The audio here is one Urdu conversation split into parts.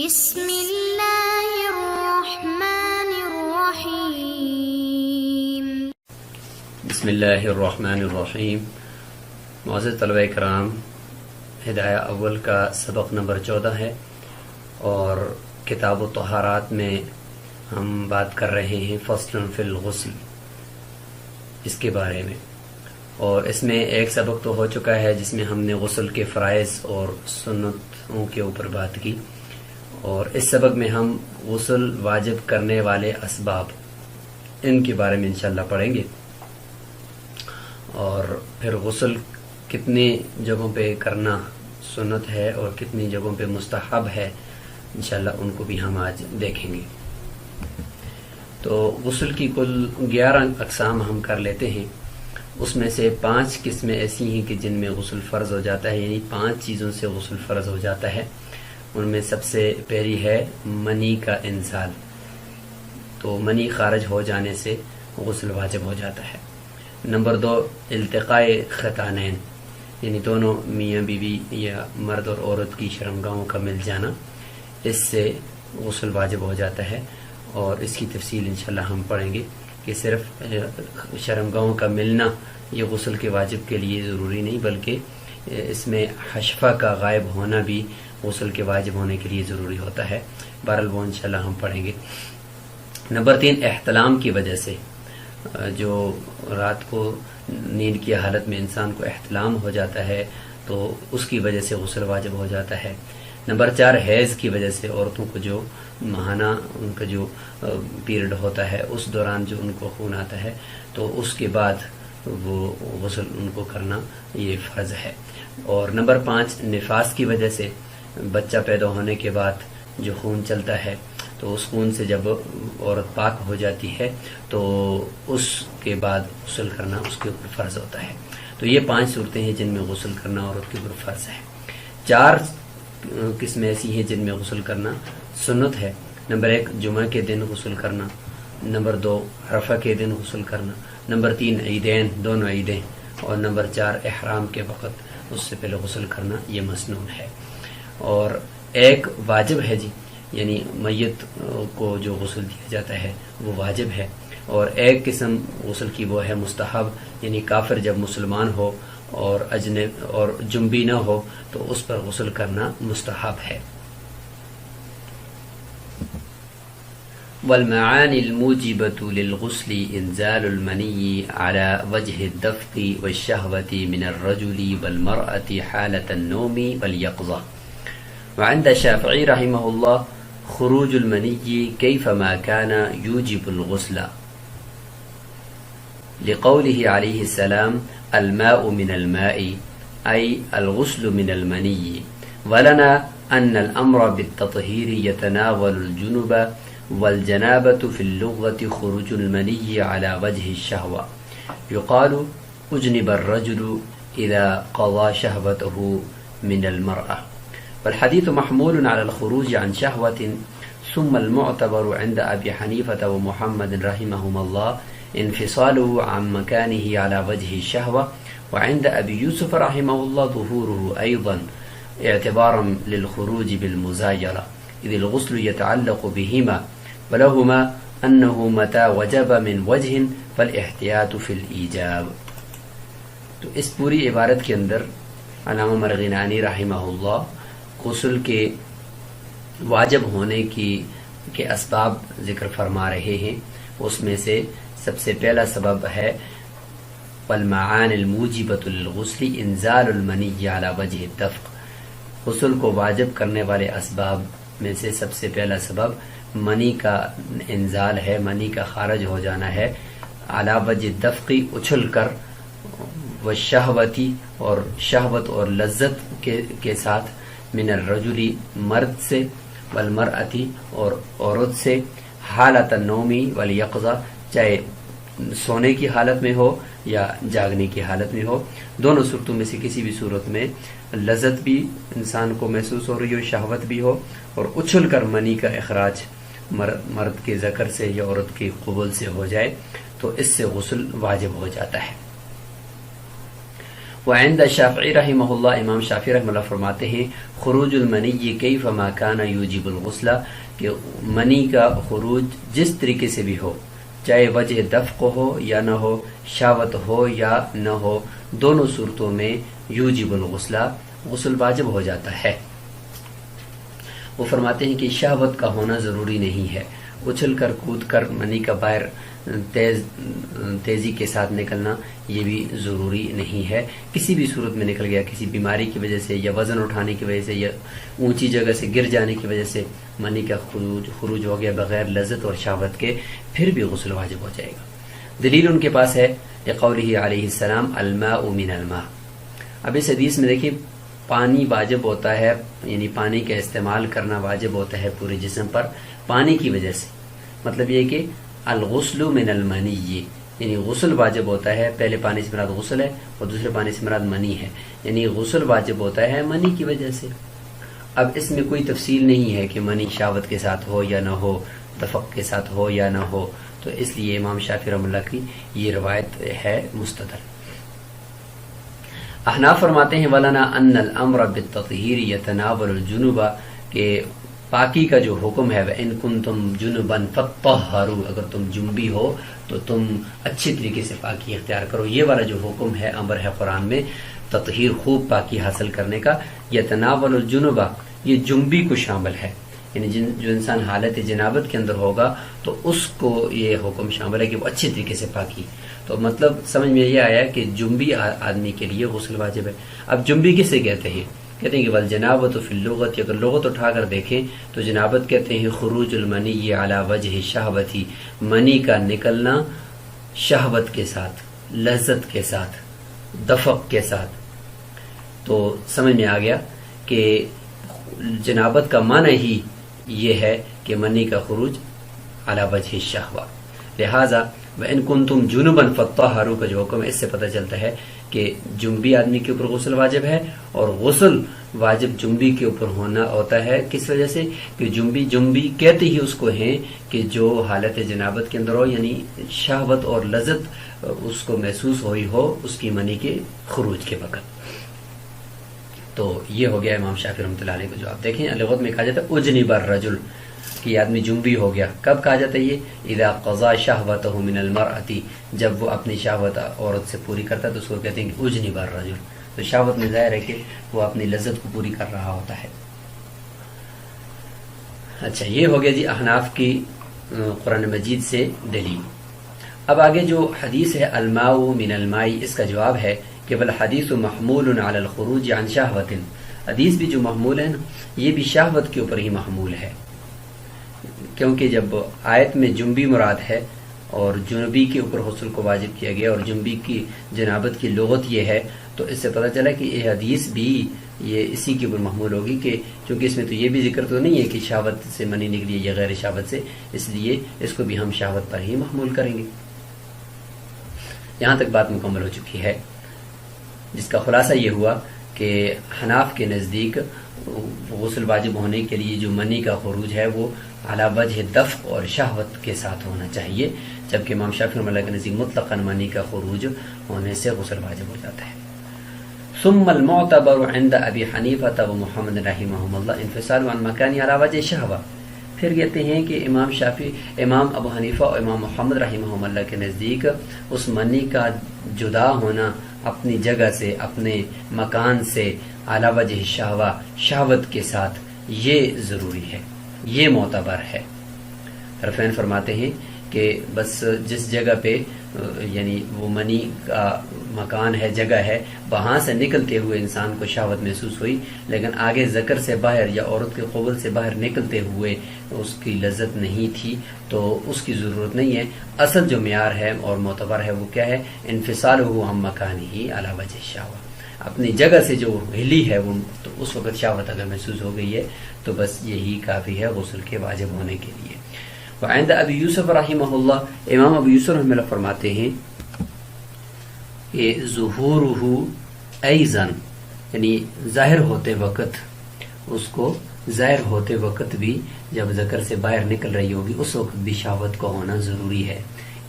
بسم اللہ الرحمن الرحیم۔ بسم اللہ الرحمن الرحیم۔ معزز طلبہ کرام، ہدایہ اول کا سبق نمبر 14 ہے اور کتاب الطہارات میں ہم بات کر رہے ہیں فصل فی الغسل، اس کے بارے میں، اور اس میں ایک سبق تو ہو چکا ہے جس میں ہم نے غسل کے فرائض اور سنتوں کے اوپر بات کی، اور اس سبق میں ہم غسل واجب کرنے والے اسباب ان کے بارے میں انشاءاللہ پڑھیں گے، اور پھر غسل کتنی جگہوں پہ کرنا سنت ہے اور کتنی جگہوں پہ مستحب ہے انشاءاللہ ان کو بھی ہم آج دیکھیں گے۔ تو غسل کی کل 11 اقسام ہم کر لیتے ہیں، اس میں سے 5 قسمیں ایسی ہیں کہ جن میں غسل فرض ہو جاتا ہے، یعنی 5 چیزوں سے غسل فرض ہو جاتا ہے۔ ان میں سب سے پہلی ہے منی کا انزال، تو منی خارج ہو جانے سے غسل واجب ہو جاتا ہے۔ نمبر 2 التقاء ختانین، یعنی دونوں میاں بیوی یا مرد اور عورت کی شرمگاہوں کا مل جانا، اس سے غسل واجب ہو جاتا ہے، اور اس کی تفصیل انشاءاللہ ہم پڑھیں گے کہ صرف شرمگاہوں کا ملنا یہ غسل کے واجب کے لیے ضروری نہیں، بلکہ اس میں حشفہ کا غائب ہونا بھی غسل کے واجب ہونے کے لیے ضروری ہوتا ہے۔ بہرحال وہ انشاءاللہ ہم پڑھیں گے۔ نمبر 3 احتلام کی وجہ سے، جو رات کو نیند کی حالت میں انسان کو احتلام ہو جاتا ہے تو اس کی وجہ سے غسل واجب ہو جاتا ہے۔ نمبر 4 حیض کی وجہ سے، عورتوں کو جو ماہانہ ان کا جو پیریڈ ہوتا ہے اس دوران جو ان کو خون آتا ہے تو اس کے بعد وہ غسل ان کو کرنا یہ فرض ہے۔ اور نمبر 5 نفاس کی وجہ سے، بچہ پیدا ہونے کے بعد جو خون چلتا ہے تو اس خون سے جب عورت پاک ہو جاتی ہے تو اس کے بعد غسل کرنا اس کے اوپر فرض ہوتا ہے۔ تو یہ 5 صورتیں ہیں جن میں غسل کرنا عورت کے اوپر فرض ہے۔ 4 قسمیں ایسی ہیں جن میں غسل کرنا سنت ہے۔ نمبر 1 جمعہ کے دن غسل کرنا، نمبر 2 عرفہ کے دن غسل کرنا، نمبر 3 عیدین، دونوں عیدیں، اور نمبر 4 احرام کے وقت اس سے پہلے غسل کرنا، یہ مسنون ہے۔ اور ایک واجب ہے جی، یعنی میت کو جو غسل دیا جاتا ہے وہ واجب ہے، اور ایک قسم غسل کی وہ ہے مستحب، یعنی کافر جب مسلمان ہو اور اجنبی اور جنبی نہ ہو تو اس پر غسل کرنا مستحب ہے۔ والمعانی الموجبة للغسل انزال المنی على وجه الدفق والشهوة من الرجل والمرأة حالة النوم واليقظة، وعند الشافعي رحمه الله خروج المني كيفما كان يوجب الغسل، لقوله عليه السلام الماء من الماء، أي الغسل من المني، ولنا أن الأمر بالتطهير يتناول الجنب، والجنابة في اللغة خروج المني على وجه الشهوة، يقال أجنب الرجل إذا قضى شهوته من المرأة، والحديث محمول على الخروج عن شهوة، ثم المعتبر عند أبي حنيفة ومحمد رحمهما الله انفصاله عن مكانه على وجه الشهوة، وعند أبي يوسف رحمه الله ظهوره أيضا اعتبارا للخروج بالمزايرة، إذ الغسل يتعلق بهما، ولهما أنه متى وجب من وجه فالاحتياط في الإيجاب۔ تو اس پوری عبارت کے اندر علامہ مرغینانی رحمہ اللہ غسل کے واجب ہونے کے اسباب ذکر فرما رہے ہیں۔ اس میں سے سب سے پہلا سبب ہے والمعانی الموجبة للغسل انزال المنی على وجه الدفق، غسل کو واجب کرنے والے اسباب میں سے سب سے پہلا سبب منی کا انزال ہے، منی کا خارج ہو جانا ہے، علی وجہ الدفق اچھل کر، والشہوتی اور شہوت اور لذت کے ساتھ، من الرجلی مرد سے، والمرأتی اور عورت سے، حالت النومی والیقظہ چاہے سونے کی حالت میں ہو یا جاگنے کی حالت میں ہو، دونوں صورتوں میں سے کسی بھی صورت میں لذت بھی انسان کو محسوس ہو رہی ہو، شہوت بھی ہو، اور اچھل کر منی کا اخراج مرد کے ذکر سے یا عورت کے قبول سے ہو جائے تو اس سے غسل واجب ہو جاتا ہے۔ وعند شافعی رحمہ اللہ، امام شافعی رحمہ اللہ فرماتے ہیں خروج المنی کیف ما کان یوجب الغسل، کہ منی کا خروج جس طریقے سے بھی ہو، چاہے وجہ دفق ہو یا نہ ہو، شہوت ہو یا نہ ہو، دونوں صورتوں میں یوجب الغسل، غسل واجب ہو جاتا ہے۔ وہ فرماتے ہیں کہ شہوت کا ہونا ضروری نہیں ہے، اچھل کر کود کر منی کا باہر تیزی کے ساتھ نکلنا یہ بھی ضروری نہیں ہے۔ کسی بھی صورت میں نکل گیا، کسی بیماری کی وجہ سے یا وزن اٹھانے کی وجہ سے یا اونچی جگہ سے گر جانے کی وجہ سے منی کا خروج ہو گیا بغیر لذت اور شہوت کے، پھر بھی غسل واجب ہو جائے گا۔ دلیل ان کے پاس ہے لقولہ علیہ السلام الماء من الماء۔ اب اس حدیث میں دیکھیں پانی واجب ہوتا ہے، یعنی پانی کا استعمال کرنا واجب ہوتا ہے پورے جسم پر پانی کی وجہ سے، مطلب یہ کہ الغسل من المنی، یعنی غسل واجب ہوتا ہے، پہلے پانی سے مراد غسل ہے اور دوسرے پانی سے مراد منی ہے، یعنی غسل واجب ہوتا ہے منی کی وجہ سے۔ اب اس میں کوئی تفصیل نہیں ہے کہ منی شہوت کے ساتھ ہو یا نہ ہو، دفق کے ساتھ ہو یا نہ ہو، تو اس لیے امام شافعی رحمہ اللہ کی یہ روایت ہے مستدل۔ احناف فرماتے ہیں وَلَنَا أَنَّ الْأَمْرَ بِالتَّطْهِيرِ يَتَنَاوَلُ الْجُنُوبَ، کہ پاکی کا جو حکم ہے وَإِن كُنتُمْ جُنُبًا فَطَّهَّرُوا، اگر تم جنبی ہو تو تم اچھی طریقے سے پاکی اختیار کرو، یہ والا جو حکم ہے، امر ہے قرآن میں تطہیر، خوب پاکی حاصل کرنے کا۔ يَتَنَاوَلُ الْجُنُوبَ، یہ جنبی کو شامل ہے، یعنی جو انسان حالت جنابت کے اندر ہوگا تو اس کو یہ حکم شامل ہے کہ وہ اچھی طریقے سے پاکی۔ تو مطلب سمجھ میں یہ آیا کہ جنبی آدمی کے لیے غسل واجب ہے۔ اب جنبی کسے کہتے ہیں؟ کہتے ہیں کہ والجنابۃ فی اللغۃ، اگر لغت اٹھا کر دیکھیں تو جنابت کہتے ہیں خروج المنی علی وجہ الشہوۃ، منی کا نکلنا شہوت کے ساتھ، لذت کے ساتھ، دفق کے ساتھ۔ تو سمجھ میں آ گیا کہ جنابت کا معنی ہی یہ ہے کہ منی کا خروج علی وجہ الشہوہ، لہذا وَإِن كُنتُمْ جُنُبًا فَطَّهَّرُوا کا جو حکم ہے اس سے پتہ چلتا ہے کہ جنبی آدمی کے اوپر غسل واجب ہے، اور غسل واجب جنبی کے اوپر ہونا ہوتا ہے کس وجہ سے کہ جنبی کہتے ہی اس کو ہیں کہ جو حالت جنابت کے اندر ہو، یعنی شہوت اور لذت اس کو محسوس ہوئی ہو اس کی منی کے خروج کے وقت۔ تو یہ ہو گیا امام شافعی رحمۃ اللہ علیہ کو جواب۔ دیکھیں لغت میں کہا جاتا ہے اجنب الرجل، کہ آدمی جنبی ہو گیا، کب کہا جاتا ہے یہ؟ اذا قضا شہوتہ من المرأۃ، جب وہ اپنی شہوت عورت سے پوری کرتا ہے تو اس کو کہتے ہیں کہ اجنب الرجل، تو شہوت میں ظاہر ہے کہ وہ اپنی لذت کو پوری کر رہا ہوتا ہے۔ اچھا یہ ہو گیا جی احناف کی قرآن مجید سے دلیل۔ اب آگے جو حدیث ہے الماء من الماء، اس کا جواب ہے کہ والحدیث محمول علی الخروج عن شہوۃ، حدیث بھی جو محمول ہے نا یہ بھی شہوت کے اوپر ہی محمول ہے، کیونکہ جب آیت میں جنبی مراد ہے اور جنبی کے اوپر غسل کو واجب کیا گیا اور جنبی کی جنابت کی لغت یہ ہے، تو اس سے پتہ چلا کہ یہ حدیث بھی یہ اسی کے اوپر محمول ہوگی، کہ چونکہ اس میں تو یہ بھی ذکر تو نہیں ہے کہ شہوت سے منی نکلی یا غیر شہوت سے، اس لیے اس کو بھی ہم شہوت پر ہی محمول کریں گے۔ یہاں تک بات مکمل ہو چکی ہے، جس کا خلاصہ یہ ہوا کہ حناف کے نزدیک غسل واجب ہونے کے لیے جو منی کا خروج ہے وہ علی وجہ دفق اور شہوت کے ساتھ ہونا چاہیے، جبکہ امام شافعی رحمۃ اللہ کے نزدیک مطلقاً منی کا خروج ہونے سے غسل واجب ہو جاتا ہے۔ ثم المعتبر عند ابی حنیفہ و محمد رحمہم اللہ انفصال عن مکان علی وجہ شہوہ، پھر کہتے ہیں کہ امام ابو حنیفہ اور امام محمد رحمہم اللہ کے نزدیک اس منی کا جدا ہونا اپنی جگہ سے، اپنے مکان سے، علی وجہ شہوہ، شہوت کے ساتھ، یہ ضروری ہے، یہ معتبر ہے۔ حرفین فرماتے ہیں کہ بس جس جگہ پہ یعنی وہ منی کا مکان ہے، جگہ ہے، وہاں سے نکلتے ہوئے انسان کو شہوت محسوس ہوئی، لیکن آگے ذکر سے باہر یا عورت کے قبل سے باہر نکلتے ہوئے اس کی لذت نہیں تھی تو اس کی ضرورت نہیں ہے۔ اصل جو معیار ہے اور معتبر ہے وہ کیا ہے؟ انفصالہ عن مکانہ علی وجہ شہوہ، اپنی جگہ سے جو ہلی ہے وہ، تو اس وقت شہوت اگر محسوس ہو گئی ہے تو بس یہی کافی ہے غسل کے واجب ہونے کے لیے۔ وعند ابی یوسف رحمہ اللہ، امام ابو یوسف رحمہ اللہ فرماتے ہیں کہ ظہورہ ایضا، یعنی ظاہر ہوتے وقت، اس کو ظاہر ہوتے وقت بھی جب ذکر سے باہر نکل رہی ہوگی اس وقت بھی شہوت کو ہونا ضروری ہے،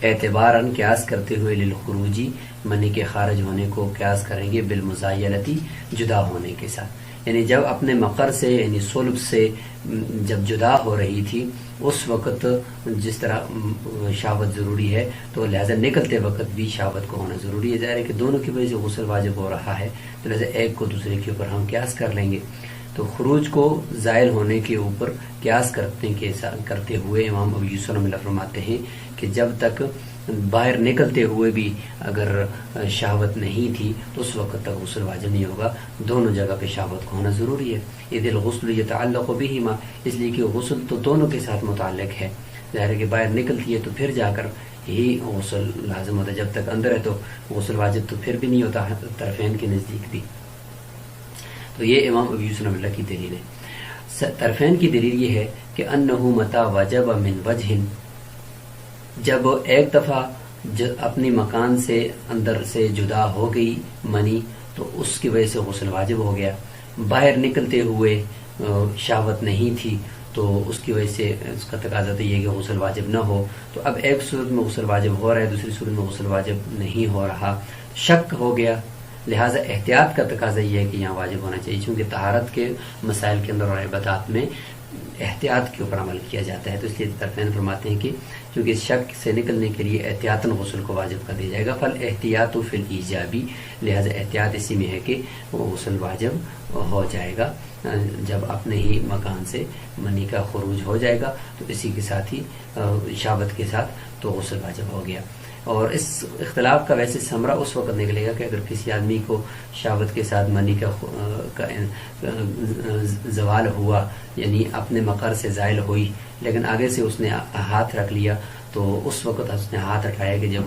اعتباراً قیاس کرتے ہوئے للخروجی منی کے خارج ہونے کو قیاس کریں گے بالمزایلتی جدا ہونے کے ساتھ، یعنی جب اپنے مقر سے یعنی صلب سے جب جدا ہو رہی تھی اس وقت جس طرح شہوت ضروری ہے تو لہذا نکلتے وقت بھی شہوت کو ہونا ضروری ہے۔ ظاہر ہے کہ دونوں کی وجہ سے غسل واجب ہو رہا ہے تو لہذا ایک کو دوسرے کے اوپر ہم قیاس کر لیں گے۔ تو خروج کو زائل ہونے کے اوپر قیاس کرتے ہوئے امام ابو یوسف رحمہ اللہ فرماتے ہیں کہ جب تک باہر نکلتے ہوئے بھی اگر شہوت نہیں تھی تو اس وقت تک غسل واجب نہیں ہوگا، دونوں جگہ پہ شہوت کو ہونا ضروری ہے۔ اذ الغسل یتعلق بہما، اس لیے کہ غسل تو دونوں کے ساتھ متعلق ہے، ظاہر ہے کہ باہر نکلتی ہے تو پھر جا کر ہی غسل لازم ہوتا ہے، جب تک اندر ہے تو غسل واجب تو پھر بھی نہیں ہوتا طرفین کے نزدیک بھی۔ تو یہ امام ابو یوسف رحمہ اللہ کی دلیل ہے۔ طرفین کی دلیل یہ ہے کہ انہ متی وجب من وجہ، جب ایک دفعہ اپنی مکان سے اندر سے جدا ہو گئی منی تو اس کی وجہ سے غسل واجب ہو گیا، باہر نکلتے ہوئے شہوت نہیں تھی تو اس کی وجہ سے اس کا تقاضا تو یہ کہ غسل واجب نہ ہو، تو اب ایک صورت میں غسل واجب ہو رہا ہے، دوسری صورت میں غسل واجب نہیں ہو رہا، شک ہو گیا، لہٰذا احتیاط کا تقاضا یہ ہے کہ یہاں واجب ہونا چاہیے، چونکہ طہارت کے مسائل کے اندر اور عبادات میں احتیاط کے اوپر عمل کیا جاتا ہے، تو اس لیے طرفین فرماتے ہیں کہ چونکہ شک سے نکلنے کے لیے احتیاطاً غسل کو واجب کر دیا جائے گا، فل احتیاط فی الایجابی، لہٰذا احتیاط اسی میں ہے کہ وہ غسل واجب ہو جائے گا جب اپنے ہی مکان سے منی کا خروج ہو جائے گا تو اسی کے ساتھ ہی شہوت کے ساتھ تو غسل واجب ہو گیا۔ اور اس اختلاف کا ویسے ثمرہ اس وقت نکلے گا کہ اگر کسی آدمی کو شہوت کے ساتھ منی کا زوال ہوا، یعنی اپنے مقر سے زائل ہوئی لیکن آگے سے اس نے ہاتھ رکھ لیا، تو اس وقت اس نے ہاتھ اٹھایا کہ جب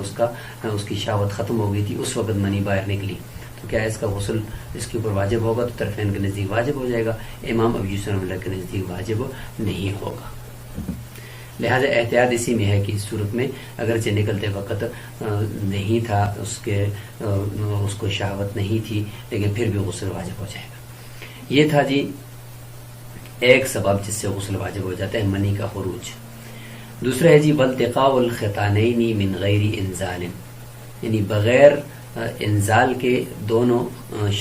اس کی شہوت ختم ہو گئی تھی اس وقت منی باہر نکلی، تو کیا اس کا غسل اس کے اوپر واجب ہوگا؟ تو طرفین کے نزدیک واجب ہو جائے گا، امام ابو یوسف رحمہ اللہ کے نزدیک واجب نہیں ہوگا۔ لہذا احتیاط اسی میں ہے کہ اس صورت میں اگرچہ نکلتے وقت نہیں تھا اس کو شہوت نہیں تھی لیکن پھر بھی غسل واجب ہو جائے گا۔ یہ تھا جی ایک سبب جس سے غسل واجب ہو جاتا ہے، منی کا خروج۔ دوسرا ہے جی والتقاء الختانین من غیر انزال، یعنی بغیر انزال کے دونوں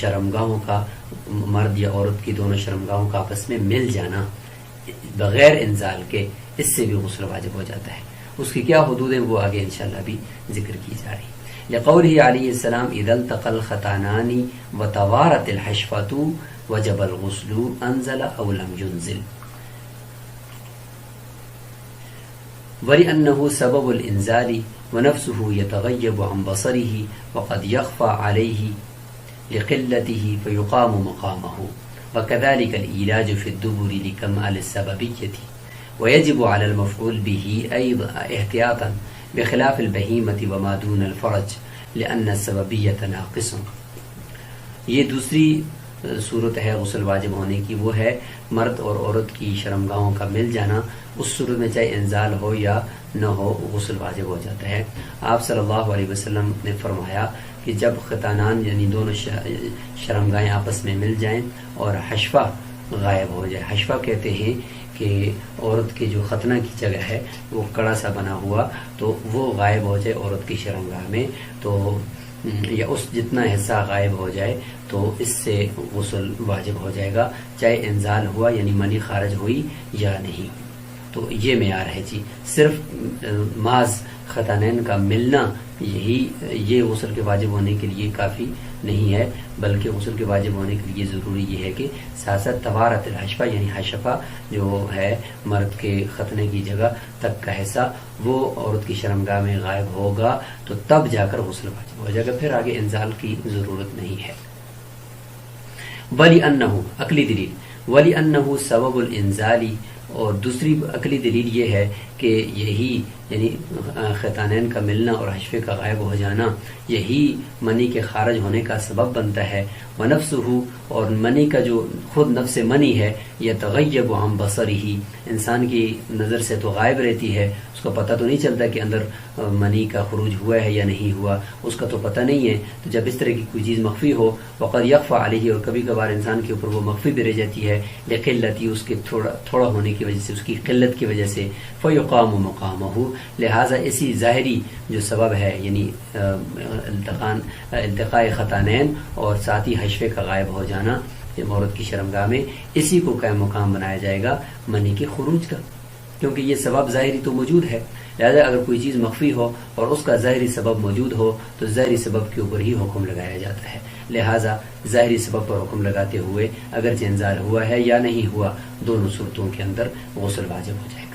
شرمگاہوں کا، مرد یا عورت کی دونوں شرمگاہوں کا آپس میں مل جانا بغیر انزال کے، اس سے بھی غسل واجب ہو جاتا ہے۔ اس کی کیا حدود ہیں وہ آگے انشاءاللہ بھی ذکر کی جا رہی۔ لقولہ علیہ السلام اذا التقى الختانان وتوارت الحشفة وجب الغسل انزل او لم ينزل، ولأنه سبب الانزال ونفسه يتغيب عن بصره وقد يخفى عليه لقلته فيقام مقامه، وكذلك العلاج في الدبر لكمال السببية، ويجب على المفعول به أيضا احتياطا بخلاف البهيمة وما دون الفرج لأن السببية ناقص۔ یہ دوسری صورت ہے غسل واجب ہونے کی، وہ ہے مرد اور عورت کی شرمگاہوں کا مل جانا، اس صورت میں چاہے انزال ہو یا نہ ہو غسل واجب ہو جاتا ہے۔ آپ صلی اللہ علیہ وسلم نے فرمایا کہ جب ختانان یعنی دونوں شرمگاہیں آپس میں مل جائیں اور حشفہ غائب ہو جائے، حشفہ کہتے ہیں کہ عورت کے جو ختنہ کی جگہ ہے وہ کڑا سا بنا ہوا تو وہ غائب ہو جائے عورت کی شرمگاہ میں، تو یا اس جتنا حصہ غائب ہو جائے تو اس سے غسل واجب ہو جائے گا، چاہے انزال ہوا یعنی منی خارج ہوئی یا نہیں۔ تو یہ معیار ہے جی، صرف محض ختانین کا ملنا یہ غسل کے واجب ہونے کے لیے کافی نہیں ہے، بلکہ غسل کے واجب ہونے کے لیے ضروری یہ ہے کہ ساتھ ساتھ توارت الحشفہ یعنی حشفہ جو ہے مرد کے ختنے کی جگہ تک کا حصہ وہ عورت کی شرمگاہ میں غائب ہوگا تو تب جا کر غسل واجب ہو جائے گا، پھر آگے انزال کی ضرورت نہیں ہے۔ وَلِأَنَّهُ عقلی دلیل، وَلِأَنَّهُ سبب الانزالی، اور دوسری عقلی دلیل یہ ہے کہ یہی یعنی ختانین کا ملنا اور حشفے کا غائب ہو جانا یہی منی کے خارج ہونے کا سبب بنتا ہے، ونفسہ اور منی کا جو خود نفس منی ہے یتغیب عن بصرہ انسان کی نظر سے تو غائب رہتی ہے، اس کو پتہ تو نہیں چلتا کہ اندر منی کا خروج ہوا ہے یا نہیں ہوا، اس کا تو پتہ نہیں ہے۔ تو جب اس طرح کی کوئی چیز مخفی ہو وقد یخفی علیہ اور کبھی کبھار انسان کے اوپر وہ مخفی بھی رہ جاتی ہے لقلتی اس کے تھوڑا ہونے کی وجہ سے، اس کی قلت کی وجہ سے، فیقام مقامہ لہٰذا اسی ظاہری جو سبب ہے یعنی التقاء خطانین اور ساتھ ہی حشفے کا غائب ہو جانا عورت کی شرمگاہ میں، اسی کو قائم مقام بنایا جائے گا منی کے خروج کا، کیونکہ یہ سبب ظاہری تو موجود ہے۔ لہذا اگر کوئی چیز مخفی ہو اور اس کا ظاہری سبب موجود ہو تو ظاہری سبب کے اوپر ہی حکم لگایا جاتا ہے، لہذا ظاہری سبب پر حکم لگاتے ہوئے اگرچہ انزال ہوا ہے یا نہیں ہوا دونوں صورتوں کے اندر غسل واجب ہو جائے گا۔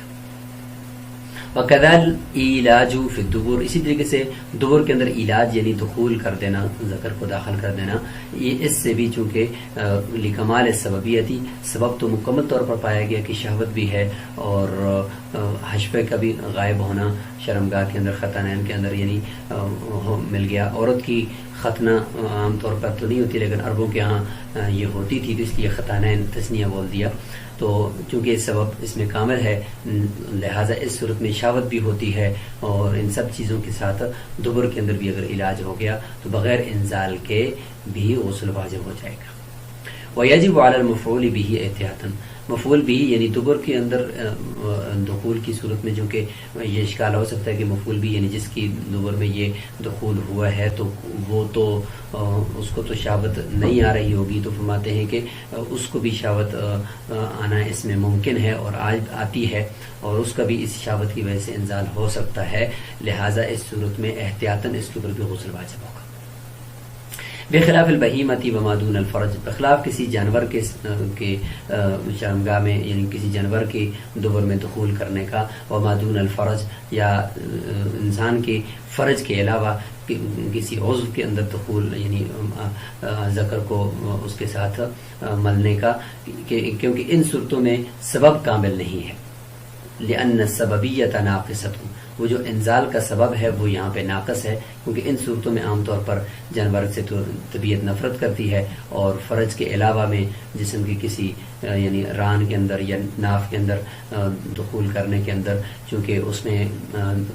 وَكَذَا الْعِلَاجُ فِي الدُّبُرِ اسی طریقے سے دبر کے اندر علاج یعنی دخول کر دینا، ذکر کو داخل کر دینا، یہ اس سے بھی چونکہ لکمال سببیتی سبب تو مکمل طور پر پایا گیا کہ شہوت بھی ہے اور حشفے کا بھی غائب ہونا شرمگاہ کے اندر خطانین کے اندر یعنی مل گیا۔ عورت کی ختنہ عام طور پر تو نہیں ہوتی لیکن عربوں کے ہاں یہ ہوتی تھی تو اس لیے خطانین تسنیہ بول دیا، تو چونکہ سبب اس میں کامل ہے لہٰذا اس صورت میں شہوت بھی ہوتی ہے اور ان سب چیزوں کے ساتھ دبر کے اندر بھی اگر علاج ہو گیا تو بغیر انزال کے بھی غسل واجب ہو جائے گا۔ وَيَجِبُ عَلَى الْمَفْعُولِ بِهِ احتیاطًا مفعول بھی یعنی دبر کے اندر دخول کی صورت میں چونکہ یہ اشکال ہو سکتا ہے کہ مفعول بھی یعنی جس کی دبر میں یہ دخول ہوا ہے تو وہ تو اس کو تو شہوت نہیں آ رہی ہوگی، تو فرماتے ہیں کہ اس کو بھی شہوت آنا اس میں ممکن ہے اور آتی ہے اور اس کا بھی اس شہوت کی وجہ سے انزال ہو سکتا ہے، لہٰذا اس صورت میں احتیاطاً اس کے اوپر بھی غسل واجب ہوگا۔ بخلاف البہیمتی وما دون الفرج بخلاف کسی جانور کے شرمگاہ میں یعنی کسی جانور کے دبر میں دخول کرنے کا، وما دون الفرج یا انسان کے فرج کے علاوہ کسی عضو کے اندر دخول یعنی ذکر کو اس کے ساتھ ملنے کا، کیونکہ ان صورتوں میں سبب کامل نہیں ہے، لأن السببیۃ ناقصۃ وہ جو انزال کا سبب ہے وہ یہاں پہ ناقص ہے، کیونکہ ان صورتوں میں عام طور پر جانور سے تو طبیعت نفرت کرتی ہے اور فرج کے علاوہ میں جسم کی کسی یعنی ران کے اندر یا ناف کے اندر دخول کرنے کے اندر چونکہ اس میں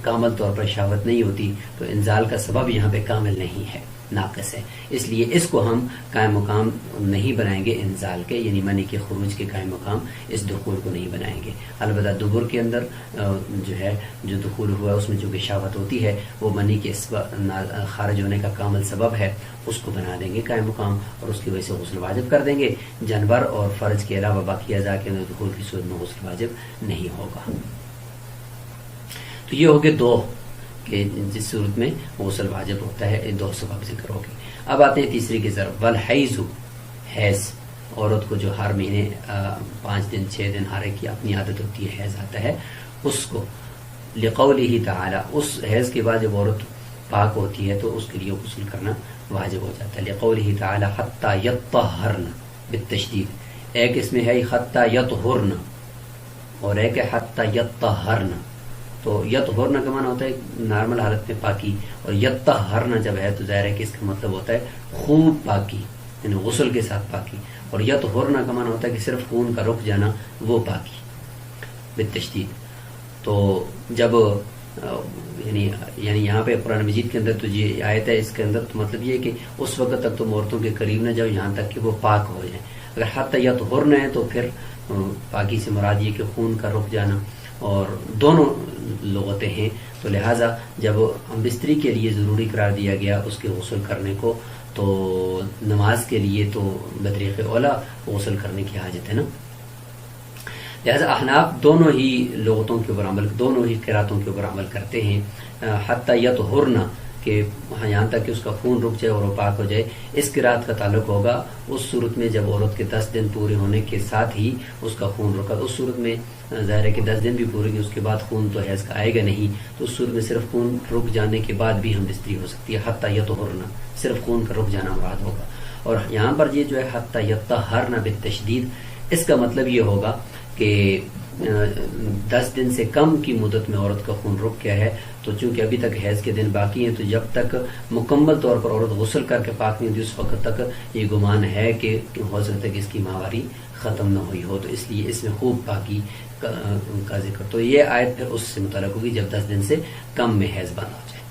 کامل طور پر شہوت نہیں ہوتی تو انزال کا سبب یہاں پہ کامل نہیں ہے، ناقص ہے، اس لیے اس کو ہم قائم مقام نہیں بنائیں گے انزال کے یعنی منی کے خروج کے قائم مقام اس دخول کو نہیں بنائیں گے۔ البتہ دبر کے اندر جو ہے جو دخول ہوا ہے اس میں چونکہ شہوت ہوتی ہے وہ منی کے خارج ہونے کا کامل سبب ہے، اس کو بنا دیں گے قائم مقام اور اس کی وجہ سے غسل واجب کر دیں گے۔ جانور اور فرج کے علاوہ باقی اعضاء کے اندر دخول کی صورت میں غسل واجب نہیں ہوگا۔ تو یہ ہو گئے دو کہ جس صورت میں غسل واجب ہوتا ہے، دو سبب ذکر ہو گئے۔ اب آتے ہیں تیسری کی طرف، والحیض حیض عورت کو جو ہر مہینے 5 دن 6 دن ہر ایک کی اپنی عادت ہوتی ہے حیض آتا ہے اس کو، لقولہ تعالی اس حیض کے بعد جب عورت پاک ہوتی ہے تو اس کے لیے غسل کرنا واجب ہو جاتا ہے، لقولہ تعالی حتی یطہرن بالتشدید، ایک اس میں ہے حتی یطہرن اور ایک ہے حتی یطہرن، تو یطہرن کا معنی ہوتا ہے نارمل حالت میں پاکی اور یطہرن جب ہے تو ظاہر ہے کہ اس کا مطلب ہوتا ہے خوب پاکی یعنی غسل کے ساتھ پاکی، اور یطہرن کا معنی ہوتا ہے کہ صرف خون کا رک جانا وہ پاکی بالتشدید۔ تو جب یعنی یہاں پہ قرآن مجید کے اندر تو یہ آیت ہے، اس کے اندر تو مطلب یہ ہے کہ اس وقت تک تم عورتوں کے قریب نہ جاؤ یہاں تک کہ وہ پاک ہو جائیں، اگر حتی یطہرن ہے تو پھر پاکی سے مراد یہ کہ خون کا رک جانا، اور دونوں لغتیں ہیں تو لہٰذا جب بستری کے لیے ضروری قرار دیا گیا اس کے غسل کرنے کو تو نماز کے لیے تو بطریق اولا غسل کرنے کی حاجت ہے نا، لہذا احناف دونوں ہی لغتوں کے اوپر عمل، دونوں ہی قراتوں کے اوپر عمل کرتے ہیں، حتی یطہرن کہ یہاں تک کہ اس کا خون رک جائے اور وہ پاک ہو جائے، اس قرات کا تعلق ہوگا اس صورت میں جب عورت کے 10 دن پورے ہونے کے ساتھ ہی اس کا خون رکا، اس صورت میں ظاہر ہے کہ 10 دن بھی پورے گئے اس کے بعد خون تو حیض کا آئے گا نہیں، تو اس صورت میں صرف خون رک جانے کے بعد بھی ہم بستری ہو سکتی ہے، حتی یطہرن صرف خون کا رک جانا مراد ہوگا، اور یہاں پر یہ جو ہے حتی یطہرن بالتشدید اس کا مطلب یہ ہوگا کہ 10 دن سے کم کی مدت میں عورت کا خون رک گیا ہے تو چونکہ ابھی تک حیض کے دن باقی ہیں، تو جب تک مکمل طور پر عورت غسل کر کے پاک نہیں ہوتی اس وقت تک یہ گمان ہے کہ ہو سکتا ہے کہ اس کی ماہواری ختم نہ ہوئی ہو، تو اس لیے اس میں خوب پاکی کا ذکر. تو یہ آیت پھر اس سے متعلق ہوگی جب 10 دن سے کم میں حیض بند ہو جائے.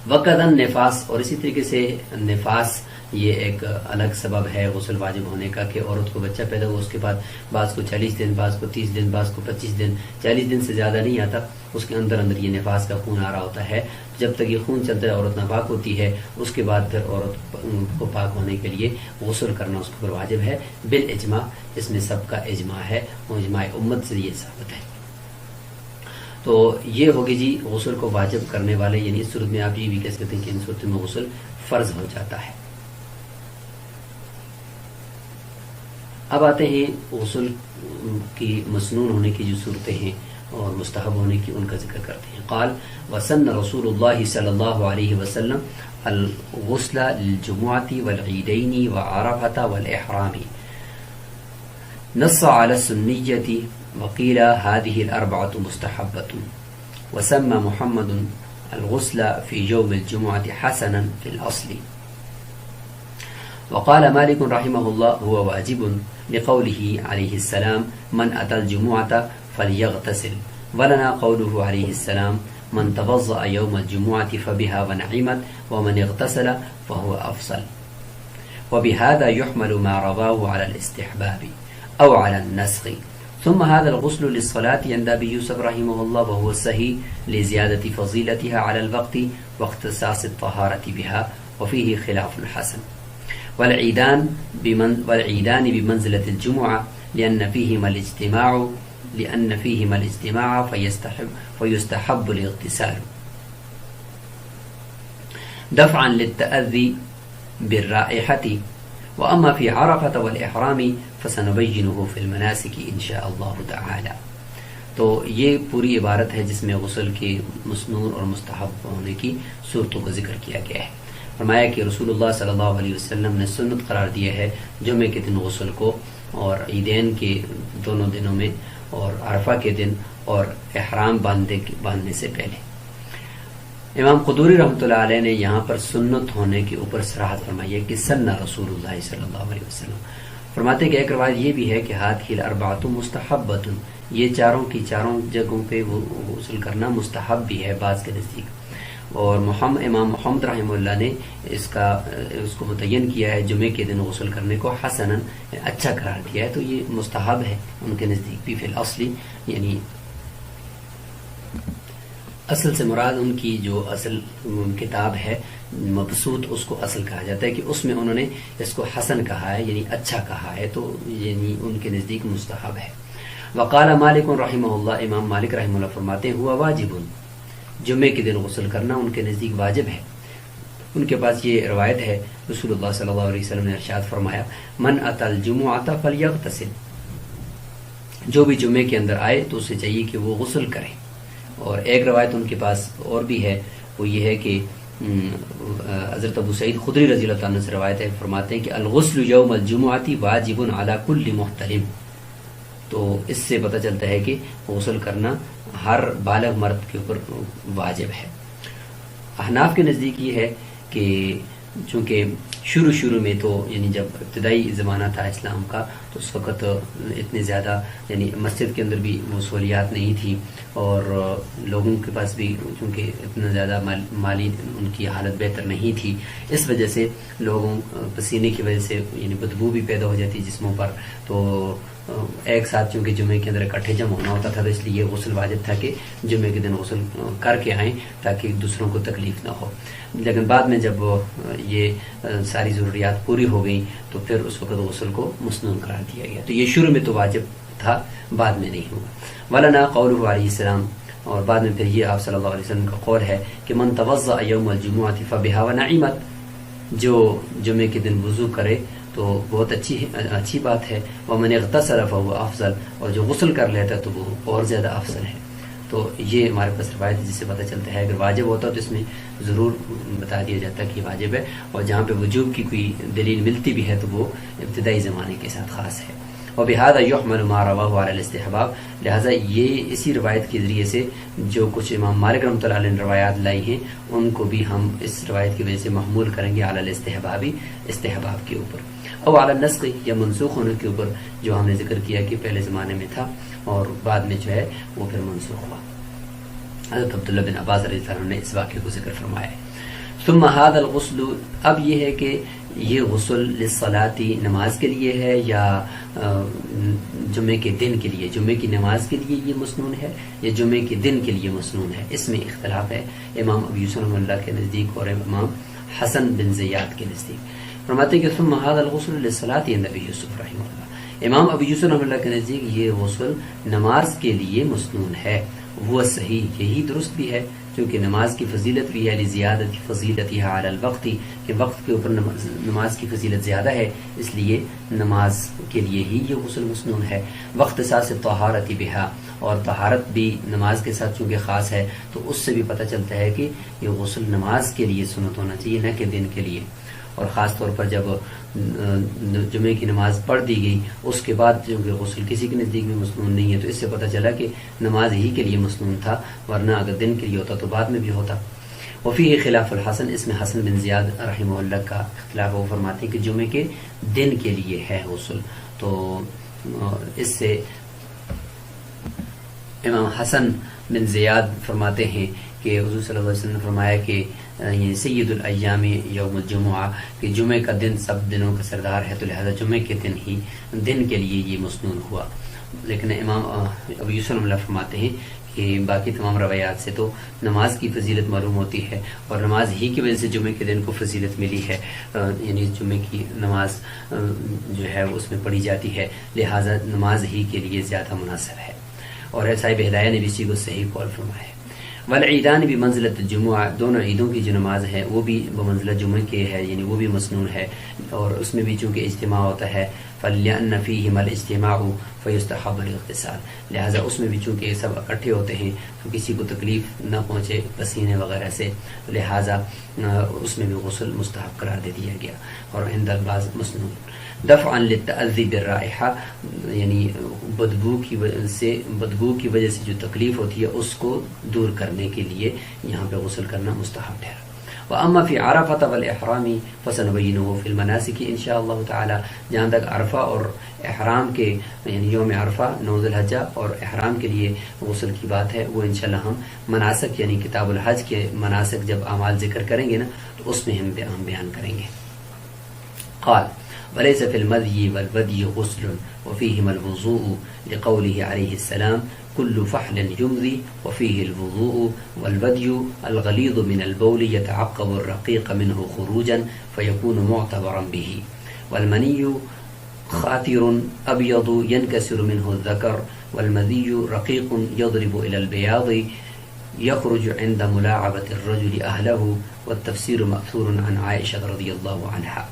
وقتاً نفاس، اور اسی طریقے سے نفاس یہ ایک الگ سبب ہے غسل واجب ہونے کا کہ عورت کو بچہ پیدا ہو، اس کے بعد بعض کو 40 دن، بعض کو 30 دن، بعض کو 25 دن، 40 دن سے زیادہ نہیں آتا، اس کے اندر یہ نفاس کا خون آ رہا ہوتا ہے. جب تک یہ خون چلتا ہے عورت ناپاک ہوتی ہے، اس کے بعد پھر عورت کو پاک ہونے کے لیے غسل کرنا اس پر واجب ہے بالاجماع. اس میں سب کا اجماع ہے، اجماع امت سے یہ ثابت ہے. تو یہ ہوگی جی غسل کو واجب کرنے والے، یعنی اس صورت میں آپ یہ بھی کہہ سکتے ہیں کہ ان صورتوں میں غسل فرض ہو جاتا ہے. اب آتے ہیں غسل کی مسنون ہونے کی جو صورتیں ہیں اور مستحب ہونے کی، ان کا ذکر کرتے ہیں. قال وسن رسول اللہ صلی اللہ علیہ وسلم الغسل للجمعۃ والعیدین وعرفۃ والاحرام، نص على السنیۃ وقیل هذه الاربعۃ مستحبۃ، وسمى محمد الغسل في يوم الجمعة حسنا في الاصل. وقال مالك رحمه الله هو واجب لقوله عليه السلام من أتى الجمعة فليغتسل، ولنا قوله عليه السلام من توضأ يوم الجمعة فبها ونعمت ومن اغتسل فهو أفضل. وبهذا يحمل ما رواه على الاستحباب أو على النسخ. ثم هذا الغسل للصلاة عند أبي يوسف رحمه الله وهو الصحيح لزيادة فضيلتها على الوقت واختصاص الطهارة بها، وفيه خلاف حسن. والعيدان بمنزلة الجمعة لأن فيهما الاجتماع فيستحب الاغتسال دفعا للتأذي بالرائحة. وأما في عرفة والإحرام فسنبينه في المناسك إن شاء الله تعالى. تو یہ پوری عبارت ہے جس میں غسل کے مسنون اور مستحب ہونے کی صورتوں کا ذکر کیا گیا ہے. فرمایا کہ رسول اللہ صلی اللہ علیہ وسلم نے سنت قرار دیا ہے جمعے کے دن غسل کو، اور عیدین کے دونوں دنوں میں، اور عرفہ کے دن، اور احرام باندھنے سے پہلے. امام قدوری رحمۃ اللہ علیہ نے یہاں پر سنت ہونے کے اوپر صراحت فرمائی ہے کہ سنہ رسول اللہ صلی اللہ علیہ وسلم. فرماتے ہیں کہ ایک روایت یہ بھی ہے کہ ہاتھ ہل اربعۃ مستحبۃ، یہ چاروں کی چاروں جگہوں پہ وہ غسل کرنا مستحب بھی ہے بعض کے نزدیک. اور امام محمد رحمہ اللہ نے اس کو متعین کیا ہے جمعے کے دن غسل کرنے کو حسناً، اچھا قرار دیا ہے. تو یہ مستحب ہے ان کے نزدیک بھی. فی الاصلی یعنی اصل سے مراد ان کی جو اصل کتاب ہے مبسوط، اس کو اصل کہا جاتا ہے کہ اس میں انہوں نے اس کو حسن کہا ہے، یعنی اچھا کہا ہے، تو یعنی ان کے نزدیک مستحب ہے. وقال مالک رحمہ اللہ، امام مالک رحمہ اللہ فرماتے ہیں ہوا واجب، جمعے کے دن غسل کرنا ان کے نزدیک واجب ہے. ان کے پاس یہ روایت ہے رسول اللہ صلی اللہ علیہ وسلم نے ارشاد فرمایا من اتی الجمعۃ فلیغتسل، جو بھی جمعے کے اندر آئے تو اسے چاہیے کہ وہ غسل کرے. اور ایک روایت ان کے پاس اور بھی ہے، وہ یہ ہے کہ حضرت ابو سعید خدری رضی اللہ عنہ سے روایت ہے، فرماتے ہیں کہ الغسل یوم الجمعۃ واجب علی کل محتلم. تو اس سے پتہ چلتا ہے کہ غسل کرنا ہر بالغ مرد کے اوپر واجب ہے. احناف کے نزدیک یہ ہے کہ چونکہ شروع میں تو یعنی جب ابتدائی زمانہ تھا اسلام کا تو اس وقت اتنے زیادہ یعنی مسجد کے اندر بھی وہ سہولیات نہیں تھی، اور لوگوں کے پاس بھی چونکہ اتنا زیادہ مالی ان کی حالت بہتر نہیں تھی، اس وجہ سے لوگوں پسینے کی وجہ سے یعنی بدبو بھی پیدا ہو جاتی جسموں پر. تو ایک ساتھ چونکہ جمعے کے اندر اکٹھے جمع ہونا ہوتا تھا، تو اس لیے غسل واجب تھا کہ جمعے کے دن غسل کر کے آئیں تاکہ دوسروں کو تکلیف نہ ہو. لیکن بعد میں جب یہ ساری ضروریات پوری ہو گئیں تو پھر اس وقت غسل کو مسنون قرار دیا گیا. تو یہ شروع میں تو واجب تھا، بعد میں نہیں ہوا. ولنا قوله علیہ السلام، اور بعد میں پھر یہ آپ صلی اللہ علیہ وسلم کا قول ہے کہ من توضأ یوم الجمعۃ فبها ونعمت، جو جمعے کے دن وضو کرے تو بہت اچھی بات ہے. ومن اغتسل فهو افضل، اور جو غسل کر لیتا تو وہ اور زیادہ افضل ہے. تو یہ ہمارے پاس روایت ہے جس سے پتہ چلتا ہے اگر واجب ہوتا تو اس میں ضرور بتا دیا جاتا کہ یہ واجب ہے، اور جہاں پہ وجوب کی کوئی دلیل ملتی بھی ہے تو وہ ابتدائی زمانے کے ساتھ خاص ہے. وبهذا يحمل ما رواه على الاستحباب، لہذا یہ اسی روایت کے ذریعے سے جو کچھ امام مالک رحمۃ اللہ علیہ نے روایات لائی ہیں ان کو بھی ہم اس روایت کی وجہ سے محمول کریں گے علی الاستحبابی، استحباب کے اوپر، او علی النسخ یا منسوخ ہونے کے اوپر، جو ہم نے ذکر کیا کہ پہلے زمانے میں تھا اور بعد میں جو ہے وہ پھر منسوخ ہوا۔ حضرت عبداللہ بن عباس رضی اللہ عنہ نے اس واقعے کو ذکر فرمایا ہے۔ ثم هذا الغسل، اب یہ ہے کہ یہ غسل للصلاۃ، نماز کے لیے ہے یا جمعے کے دن کے لیے، جمعے کی نماز کے لیے یہ مسنون ہے یا جمعے کے دن کے لیے مسنون ہے، اس میں اختلاف ہے امام ابو یوسف رحمہ اللہ کے نزدیک اور امام حسن بن زیاد کے نزدیک۔ فرماتے ہیں کہ ثم هذا الغسل للصلاۃ عند ابی یوسف رحمہ اللہ، امام ابو یوسف رحمہ اللہ کے نزدیک یہ غسل نماز کے لیے مسنون ہے، وہ صحیح، یہی درست بھی ہے، کیونکہ نماز کی فضیلت بھی ہے، لزیادت فضیلتها علی الوقت، کہ وقت کے اوپر نماز کی فضیلت زیادہ ہے، اس لیے نماز کے لیے ہی یہ غسل مسنون ہے۔ وقت ساس طہارت بہا، اور طہارت بھی نماز کے ساتھ چونکہ خاص ہے تو اس سے بھی پتہ چلتا ہے کہ یہ غسل نماز کے لیے سنت ہونا چاہیے، نہ کہ دن کے لیے۔ اور خاص طور پر جب جمعے کی نماز پڑھ دی گئی اس کے بعد چونکہ غسل کسی کے نزدیک میں مسنون نہیں ہے تو اس سے پتہ چلا کہ نماز ہی کے لیے مسنون تھا، ورنہ اگر دن کے لیے ہوتا تو بعد میں بھی ہوتا۔ وفیہ خلاف الحسن، اس میں حسن بن زیاد رحمہ اللہ کا اختلاف، وہ فرماتے ہیں کہ جمعے کے دن کے لیے ہے غسل، تو اس سے امام حسن بن زیاد فرماتے ہیں کہ حضور صلی اللہ علیہ وسلم نے فرمایا کہ یہ سید الایام یوم الجمعہ، کہ جمعے کا دن سب دنوں کا سردار ہے، تو لہذا جمعے کے دن ہی دن کے لیے یہ مسنون ہوا۔ لیکن امام ابو یوسف اللہ فرماتے ہیں کہ باقی تمام روایات سے تو نماز کی فضیلت معلوم ہوتی ہے، اور نماز ہی کی وجہ سے جمعے کے دن کو فضیلت ملی ہے، یعنی جمعے کی نماز جو ہے اس میں پڑھی جاتی ہے، لہذا نماز ہی کے لیے زیادہ مناسب ہے۔ اور صاحب ہدایہ نے بھی اسی کو صحیح قول فرمایا ہے۔ والعیدان بھی منزلت جمعہ، دونوں عیدوں کی جو نماز ہے وہ بھی بمنزلہ جمعہ کے ہے، یعنی وہ بھی مسنون ہے، اور اس میں بھی چونکہ اجتماع ہوتا ہے، فَلْيَأْنَ فِيهِمَا الْاجْتِمَاعُ فَيُسْتَحَبُّ الْاغْتِسَالُ، لہٰذا اس میں بھی چونکہ سب اکٹھے ہوتے ہیں تو کسی کو تکلیف نہ پہنچے پسینے وغیرہ سے، لہٰذا اس میں بھی غسل مستحب قرار دے دیا گیا، اور عند البعض مسنون۔ دفعا للتأذی بالرائحہ، یعنی بدبو کی وجہ سے جو تکلیف ہوتی ہے اس کو دور کرنے کے لیے یہاں پہ غسل کرنا مستحب ٹھہرا۔ وَأَمَّا فِي عَرَفَةَ وَالْإِحْرَامِ فَسَنُبَيِّنُهُ فِي الْمَنَاسِكِ ان شاء اللہ تعالی، جہاں تک عرفہ اور احرام کے یعنی یوم عرفہ 9 ذی الحجہ اور احرام کے لیے غسل کی بات ہے، وہ انشاءاللہ ہم مناسک یعنی کتاب الحج کے مناسک جب اعمال ذکر کریں گے نا تو اس میں ہم بیان کریں گے۔ قال وليس في المذي والودي غسل وفيهما الوضوء لقوله عليه السلام كل فحل يمضي وفيه الوضوء، والودي الغليظ من البول يتعقب الرقيق منه خروجا فيكون معتبرا به، والمني خاطر أبيض ينكسر منه الذكر، والمذي رقيق يضرب إلى البياض يخرج عند ملاعبة الرجل أهله، والتفسير مأثور عن عائشة رضي الله عنها۔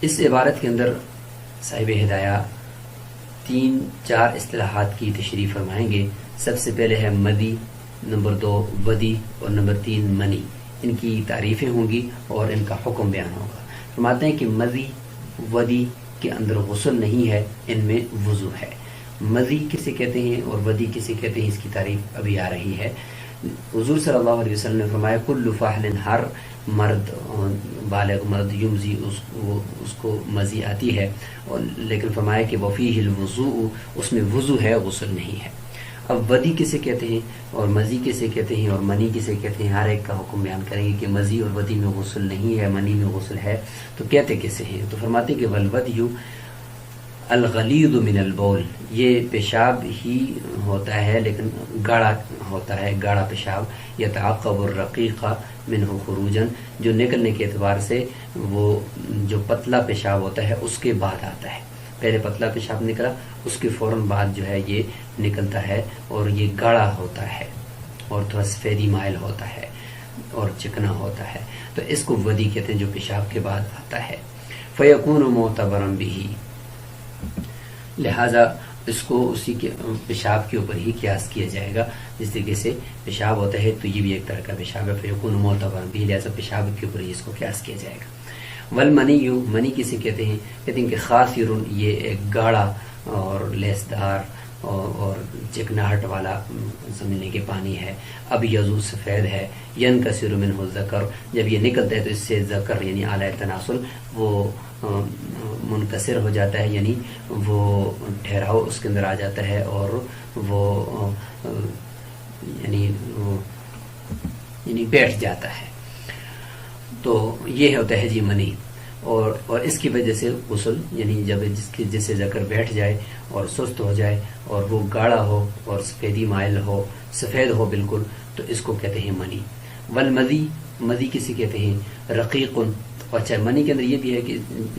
اس عبارت کے اندر صاحب ہدایہ 3-4 اصطلاحات کی تشریح فرمائیں گے۔ سب سے پہلے ہے مدی، نمبر 2 ودی، اور نمبر 3 منی، ان کی تعریفیں ہوں گی اور ان کا حکم بیان ہوگا۔ فرماتے ہیں کہ مدی ودی کے اندر غسل نہیں ہے، ان میں وضو ہے۔ مدی کسے کہتے ہیں اور ودی کسے کہتے ہیں اس کی تعریف ابھی آ رہی ہے۔ حضور صلی اللہ علیہ وسلم نے فرمایا کل فاحل، ہر مرد بالغ مرد یمزی اس کو مزی آتی ہے، اور لیکن فرمایا کہ وفیہ الوضوء، اس میں وضو ہے، غسل نہیں ہے۔ اب ودی کسے کہتے ہیں اور مزی کسے کہتے ہیں اور منی کسے کہتے ہیں، ہر ایک کا حکم بیان کریں گے کہ مزی اور ودی میں غسل نہیں ہے، منی میں غسل ہے، تو کہتے کسے ہیں؟ تو فرماتے ہیں کہ والودی الغلیظ من البول، یہ پیشاب ہی ہوتا ہے لیکن گاڑھا ہوتا ہے، گاڑھا پیشاب، یتعقب الرقیق منہ خروجا، جو نکلنے کے اعتبار سے وہ جو پتلا پیشاب ہوتا ہے اس کے بعد آتا ہے، پہلے پتلا پیشاب نکلا اس کے فوراً بعد جو ہے یہ نکلتا ہے، اور یہ گاڑھا ہوتا ہے اور تھوڑا سفیدی مائل ہوتا ہے اور چکنا ہوتا ہے، تو اس کو ودی کہتے ہیں جو پیشاب کے بعد آتا ہے۔ فیکون معتبرا بہ، لہذا اس کو اسی کے پیشاب کے اوپر ہی قیاس کیا جائے گا، جس طریقے سے پیشاب ہوتا ہے تو یہ بھی ایک طرح کا پیشاب ہے، فیکون معتبرا بہ، لہذا پیشاب کے اوپر ہی اس کو قیاس کیا جائے گا۔ والمنی منی کسی کہتے ہیں کہ خاصر یہ ایک گاڑھا اور لیسدار اور چکناہٹ والا سمجھنے کے پانی ہے، ابیض سفید ہے، ینکسر منہ الذکر جب یہ نکلتا ہے تو اس سے ذکر یعنی اعلی تناسل وہ منکسر ہو جاتا ہے، یعنی وہ ٹھہراؤ اس کے اندر آ جاتا ہے اور وہ یعنی بیٹھ جاتا ہے. تو یہ ہوتا ہے جی منی. اور اس کی وجہ سے غسل یعنی جب جس سے ذکر بیٹھ جائے اور سست ہو جائے اور وہ گاڑھا ہو اور سفیدی مائل ہو، سفید ہو بالکل، تو اس کو کہتے ہیں منی. والمذی مذی کسی کہتے ہیں رقیق. اچھا منی کے اندر یہ بھی ہے کہ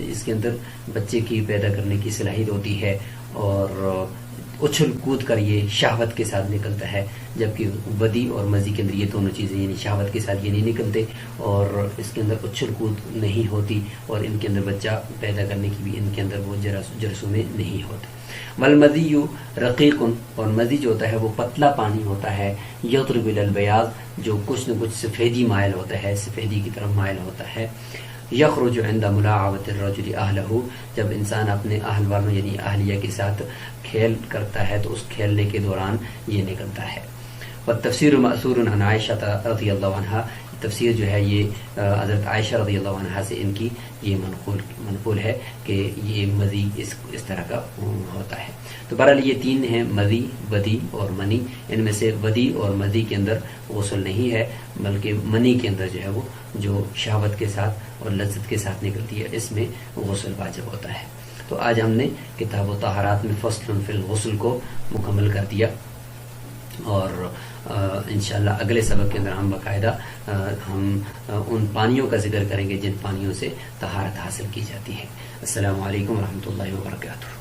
اس کے اندر بچے کی پیدا کرنے کی صلاحیت ہوتی ہے اور اچھل کود کر یہ شہوت کے ساتھ نکلتا ہے، جبکہ ودی اور مزی کے اندر یہ دونوں چیزیں یعنی شہوت کے ساتھ یہ نہیں نکلتے اور اس کے اندر اچھل کود نہیں ہوتی اور ان کے اندر بچہ پیدا کرنے کی بھی ان کے اندر وہ جرثومے نہیں ہوتے. والمذی رقیق اور مزی جو ہوتا ہے وہ پتلا پانی ہوتا ہے، یضرب الی البیاض جو کچھ نہ کچھ سفیدی مائل ہوتا ہے، سفیدی کی طرف مائل ہوتا ہے. یخرج عند ملاعبۃ الرجل اہلہ جب انسان اپنے اہل والوں یعنی اہلیہ کے ساتھ کھیل کرتا ہے تو اس کھیلنے کے دوران یہ نکلتا ہے. والتفسیر مأثور عن عائشہ رضی اللہ عنہا تفسیر جو ہے یہ حضرت عائشہ رضی اللہ عنہا سے ان کی یہ منقول ہے کہ یہ مذی اس طرح کا ہوتا ہے. تو بہرحال یہ تین ہیں مذی، ودی اور منی. ان میں سے ودی اور مذی کے اندر غسل نہیں ہے بلکہ منی کے اندر جو ہے وہ جو شہوت کے ساتھ اور لذت کے ساتھ نکلتی ہے اس میں غسل واجب ہوتا ہے. تو آج ہم نے کتاب الطہارات میں فصل فی الغسل کو مکمل کر دیا اور انشاءاللہ اگلے سبق کے اندر ہم باقاعدہ ہم ان پانیوں کا ذکر کریں گے جن پانیوں سے طہارت حاصل کی جاتی ہے. السلام علیکم ورحمۃ اللہ وبرکاتہ.